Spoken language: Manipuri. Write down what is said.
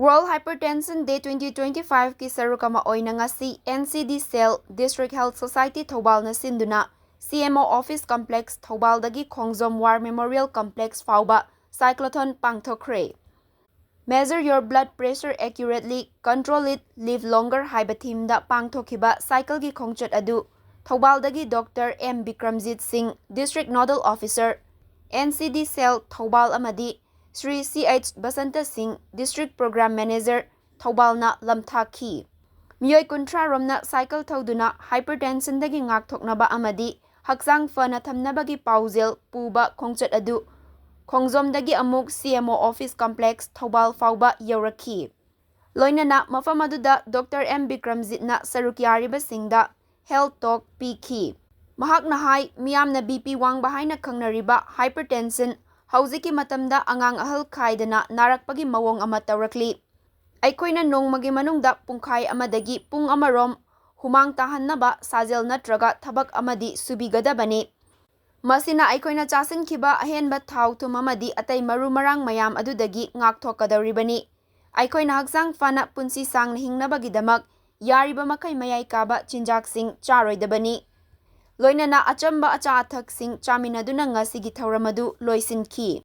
World Hypertension Day 2025 ki saruk ama oina ngasi NCD Cell District Health Society Thoubal na sinduna CMO Office Complex Thoubal dagi Khongjom War Memorial Complex phaoba cyclothon pangthokhre. Measure your blood pressure accurately, control it, live longer haiba theme da pangthokhiba cycle gi khongchat adu Thoubal dagi Dr. M. Bikramjit Singh District Nodal Officer NCD Cell Thoubal amadi Sri C.H. Basanta Singh District Program Manager Thoubal na lamthaki. Miyoi kuntra romna cycle thauduna hypertension dagi ngakthoknaba amadi haksang fana thamnabagi paujel puba khongchat adu Khongjom dagi amuk CMO Office Complex Thoubal phaoba yaurakhi. Loinana mafam aduda Dr. M. Bikramjit na sarukyariba singda health talk pikhi. Mahak na hai miyam na BP wangba haina khangnariba hypertension Hauziki matamda angang ahal khaidana narakpagi mawong ama tawrakli. Aikoina nongmagi manungda pungkhai amadagi pung amarom humang tahannaba sajel natraga thabak amadi subigadabani. Masina aikoina chasinkiba ahenba thau thum amadi atai maru marang mayam adudagi ngakthokadawribani. Aikoina haksang fana punsi sangna hingnabagidamak yariba makai mayai kaba chinjaksing charoidabani. Loinana achamba acha athak sing chaminaduna ngasigi thauramadu loisinki.